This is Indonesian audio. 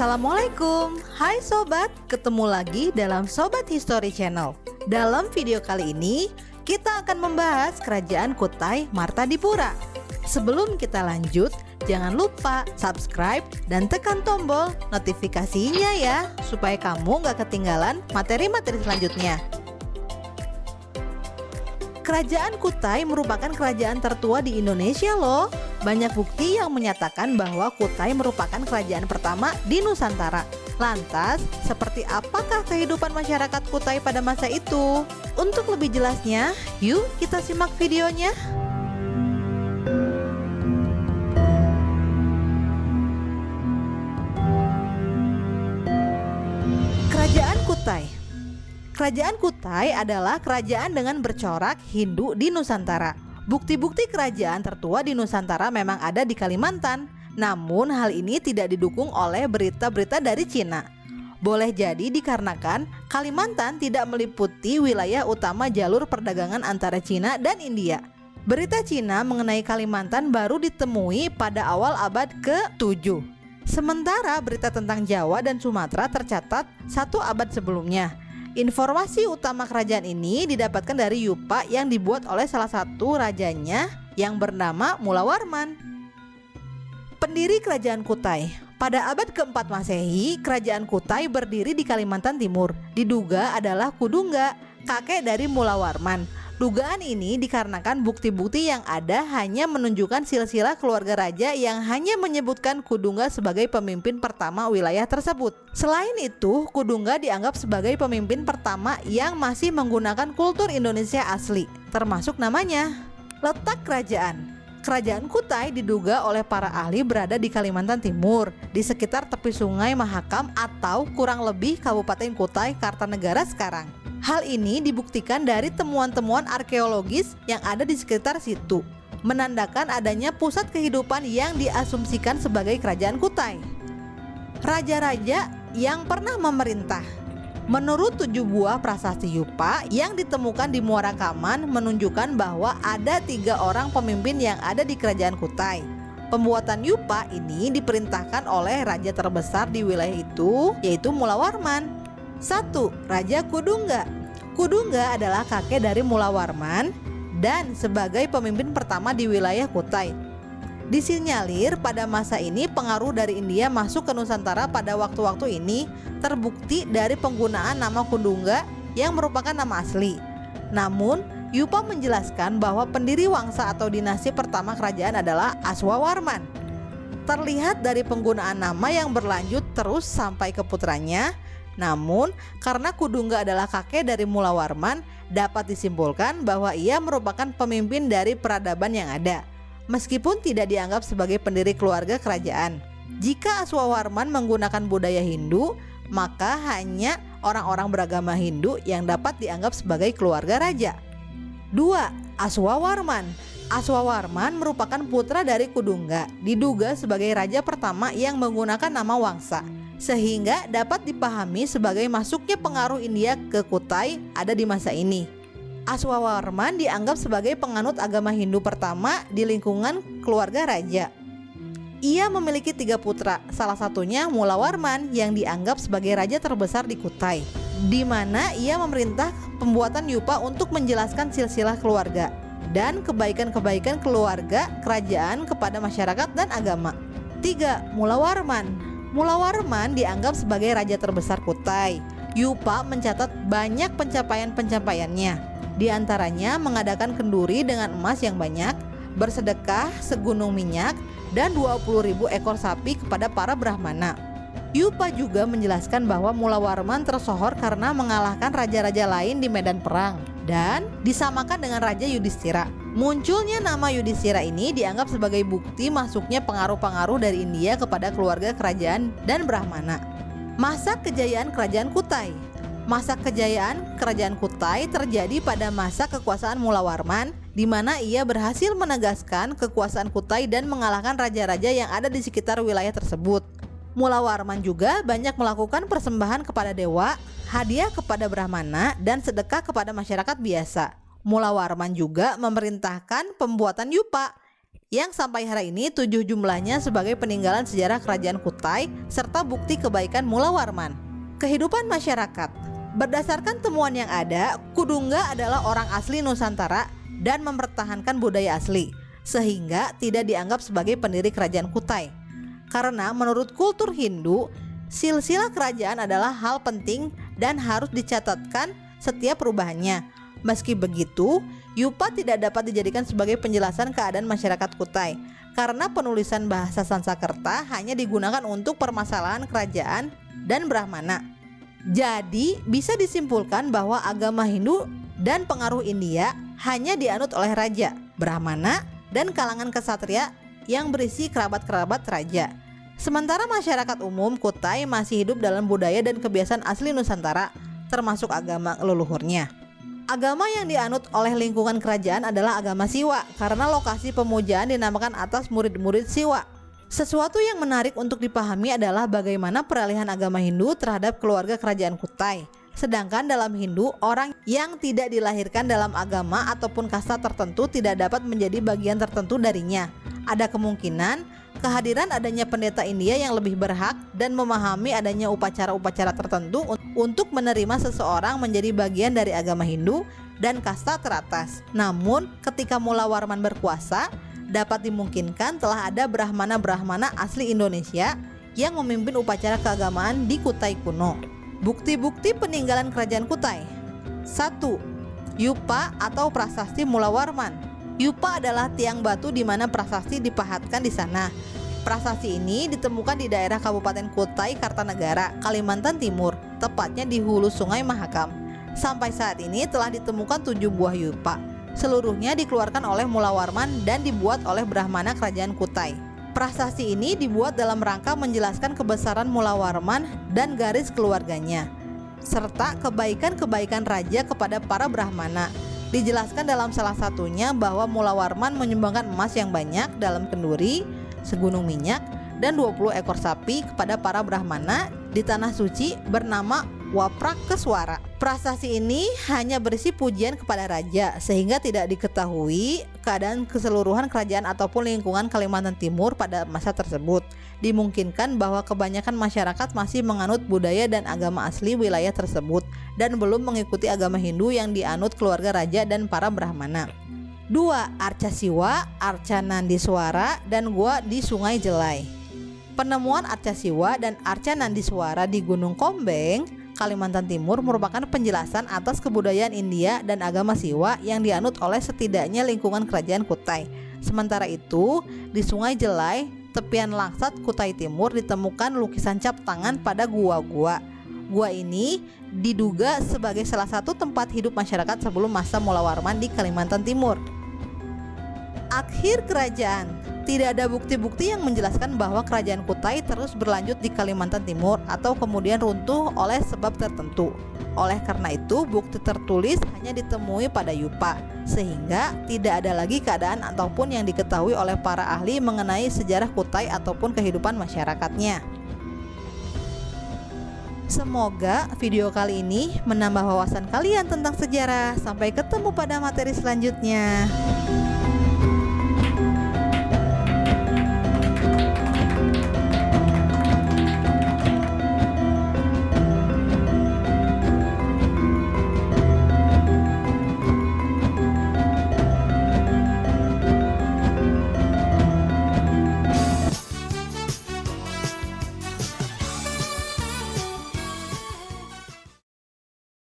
Assalamualaikum, hai sobat, ketemu lagi dalam Sobat History Channel. Dalam video kali ini, kita akan membahas Kerajaan Kutai Martadipura. Sebelum kita lanjut, jangan lupa subscribe dan tekan tombol notifikasinya ya, supaya kamu gak ketinggalan materi-materi selanjutnya. Kerajaan Kutai merupakan kerajaan tertua di Indonesia loh. Banyak bukti yang menyatakan bahwa Kutai merupakan kerajaan pertama di Nusantara. Lantas, seperti apakah kehidupan masyarakat Kutai pada masa itu? Untuk lebih jelasnya, yuk kita simak videonya. Kerajaan Kutai. Kerajaan Kutai adalah kerajaan dengan bercorak Hindu di Nusantara. Bukti-bukti kerajaan tertua di Nusantara memang ada di Kalimantan. Namun hal ini tidak didukung oleh berita-berita dari Cina. Boleh jadi dikarenakan Kalimantan tidak meliputi wilayah utama jalur perdagangan antara Cina dan India. Berita Cina mengenai Kalimantan baru ditemui pada awal abad ke-7. Sementara berita tentang Jawa dan Sumatera tercatat 1 abad sebelumnya. Informasi utama kerajaan ini didapatkan dari yupa yang dibuat oleh salah satu rajanya yang bernama Mulawarman. Pendiri Kerajaan Kutai. Pada abad ke-4 Masehi, Kerajaan Kutai berdiri di Kalimantan Timur. Diduga adalah Kudungga, kakek dari Mulawarman. Dugaan ini dikarenakan bukti-bukti yang ada hanya menunjukkan silsilah keluarga raja yang hanya menyebutkan Kudungga sebagai pemimpin pertama wilayah tersebut. Selain itu, Kudungga dianggap sebagai pemimpin pertama yang masih menggunakan kultur Indonesia asli, termasuk namanya. Letak kerajaan. Kerajaan Kutai diduga oleh para ahli berada di Kalimantan Timur, di sekitar tepi sungai Mahakam atau kurang lebih Kabupaten Kutai, Kartanegara sekarang. Hal ini dibuktikan dari temuan-temuan arkeologis yang ada di sekitar situ, menandakan adanya pusat kehidupan yang diasumsikan sebagai Kerajaan Kutai. Raja-raja yang pernah memerintah. Menurut 7 buah prasasti yupa yang ditemukan di Muara Kaman menunjukkan bahwa ada 3 orang pemimpin yang ada di Kerajaan Kutai. Pembuatan yupa ini diperintahkan oleh raja terbesar di wilayah itu, yaitu Mulawarman. 1. Raja Kudungga. Kudungga adalah kakek dari Mulawarman dan sebagai pemimpin pertama di wilayah Kutai. Disinyalir pada masa ini pengaruh dari India masuk ke Nusantara pada waktu-waktu ini terbukti dari penggunaan nama Kudungga yang merupakan nama asli. Namun, yupa menjelaskan bahwa pendiri wangsa atau dinasti pertama kerajaan adalah Aswawarman. Terlihat dari penggunaan nama yang berlanjut terus sampai ke putranya. Namun, karena Kudungga adalah kakek dari Mulawarman, dapat disimpulkan bahwa ia merupakan pemimpin dari peradaban yang ada, meskipun tidak dianggap sebagai pendiri keluarga kerajaan. Jika Aswawarman menggunakan budaya Hindu, maka hanya orang-orang beragama Hindu yang dapat dianggap sebagai keluarga raja. 2. Aswawarman. Aswawarman merupakan putra dari Kudungga, diduga sebagai raja pertama yang menggunakan nama wangsa, sehingga dapat dipahami sebagai masuknya pengaruh India ke Kutai ada di masa ini. Aswawarman dianggap sebagai penganut agama Hindu pertama di lingkungan keluarga raja. Ia memiliki 3 putra, salah satunya Mulawarman yang dianggap sebagai raja terbesar di Kutai, di mana ia memerintah pembuatan yupa untuk menjelaskan silsilah keluarga dan kebaikan-kebaikan keluarga kerajaan kepada masyarakat dan agama. 3. Mulawarman. Mulawarman dianggap sebagai raja terbesar Kutai. Yupa mencatat banyak pencapaian-pencapaiannya. Di antaranya mengadakan kenduri dengan emas yang banyak, bersedekah segunung minyak, dan 20.000 ekor sapi kepada para Brahmana. Yupa juga menjelaskan bahwa Mulawarman tersohor karena mengalahkan raja-raja lain di medan perang dan disamakan dengan Raja Yudhistira. Munculnya nama Yudhistira ini dianggap sebagai bukti masuknya pengaruh-pengaruh dari India kepada keluarga kerajaan dan Brahmana. Masa kejayaan Kerajaan Kutai. Masa kejayaan Kerajaan Kutai terjadi pada masa kekuasaan Mulawarman, di mana ia berhasil menegaskan kekuasaan Kutai dan mengalahkan raja-raja yang ada di sekitar wilayah tersebut. Mulawarman juga banyak melakukan persembahan kepada dewa, hadiah kepada Brahmana, dan sedekah kepada masyarakat biasa. Mulawarman juga memerintahkan pembuatan yupa yang sampai hari ini 7 jumlahnya sebagai peninggalan sejarah kerajaan Kutai serta bukti kebaikan Mula Warman. Kehidupan masyarakat. Berdasarkan temuan yang ada, Kudungga adalah orang asli Nusantara dan mempertahankan budaya asli, sehingga tidak dianggap sebagai pendiri kerajaan Kutai. Karena menurut kultur Hindu, silsilah kerajaan adalah hal penting dan harus dicatatkan setiap perubahannya. Meski begitu, Yupa tidak dapat dijadikan sebagai penjelasan keadaan masyarakat Kutai karena penulisan bahasa Sanskerta hanya digunakan untuk permasalahan kerajaan dan Brahmana. Jadi, bisa disimpulkan bahwa agama Hindu dan pengaruh India hanya dianut oleh raja, Brahmana, dan kalangan kesatria yang berisi kerabat-kerabat raja. Sementara masyarakat umum Kutai masih hidup dalam budaya dan kebiasaan asli Nusantara, termasuk agama leluhurnya. Agama yang dianut oleh lingkungan kerajaan adalah agama Siwa karena lokasi pemujaan dinamakan atas murid-murid Siwa. Sesuatu yang menarik untuk dipahami adalah bagaimana peralihan agama Hindu terhadap keluarga kerajaan Kutai. Sedangkan dalam Hindu, orang yang tidak dilahirkan dalam agama ataupun kasta tertentu tidak dapat menjadi bagian tertentu darinya. Ada kemungkinan kehadiran adanya pendeta India yang lebih berhak dan memahami adanya upacara-upacara tertentu untuk menerima seseorang menjadi bagian dari agama Hindu dan kasta teratas. Namun, ketika Mula Warman berkuasa, dapat dimungkinkan telah ada Brahmana-Brahmana asli Indonesia yang memimpin upacara keagamaan di Kutai kuno. Bukti-bukti peninggalan kerajaan Kutai. 1. Yupa atau prasasti Mula Warman. Yupa adalah tiang batu di mana prasasti dipahatkan di sana. Prasasti ini ditemukan di daerah Kabupaten Kutai Kartanegara, Kalimantan Timur, tepatnya di hulu Sungai Mahakam. Sampai saat ini telah ditemukan 7 buah Yupa. Seluruhnya dikeluarkan oleh Mula Warman dan dibuat oleh Brahmana kerajaan Kutai. Prasasti ini dibuat dalam rangka menjelaskan kebesaran Mula Warman dan garis keluarganya, serta kebaikan-kebaikan raja kepada para Brahmana. Dijelaskan dalam salah satunya bahwa Mula Warman menyumbangkan emas yang banyak dalam kenduri, segunung minyak, dan 20 ekor sapi kepada para Brahmana di tanah suci bernama Waprakeswara. Prasasti ini hanya berisi pujian kepada raja, sehingga tidak diketahui keadaan keseluruhan kerajaan ataupun lingkungan Kalimantan Timur pada masa tersebut. Dimungkinkan bahwa kebanyakan masyarakat masih menganut budaya dan agama asli wilayah tersebut dan belum mengikuti agama Hindu yang dianut keluarga raja dan para Brahmana. 2. Arca Siwa, Arca Nandiswara, dan gua di Sungai Jelai. Penemuan Arca Siwa dan Arca Nandiswara di Gunung Kombeng, Kalimantan Timur merupakan penjelasan atas kebudayaan India dan agama Siwa yang dianut oleh setidaknya lingkungan kerajaan Kutai. Sementara itu, di Sungai Jelai, tepian Langsat, Kutai Timur ditemukan lukisan cap tangan pada gua-gua. Gua ini diduga sebagai salah satu tempat hidup masyarakat sebelum masa Mula Warman di Kalimantan Timur. Akhir kerajaan. Tidak ada bukti-bukti yang menjelaskan bahwa kerajaan Kutai terus berlanjut di Kalimantan Timur atau kemudian runtuh oleh sebab tertentu. Oleh karena itu, bukti tertulis hanya ditemui pada Yupa, sehingga tidak ada lagi keadaan ataupun yang diketahui oleh para ahli mengenai sejarah Kutai ataupun kehidupan masyarakatnya. Semoga video kali ini menambah wawasan kalian tentang sejarah. Sampai ketemu pada materi selanjutnya.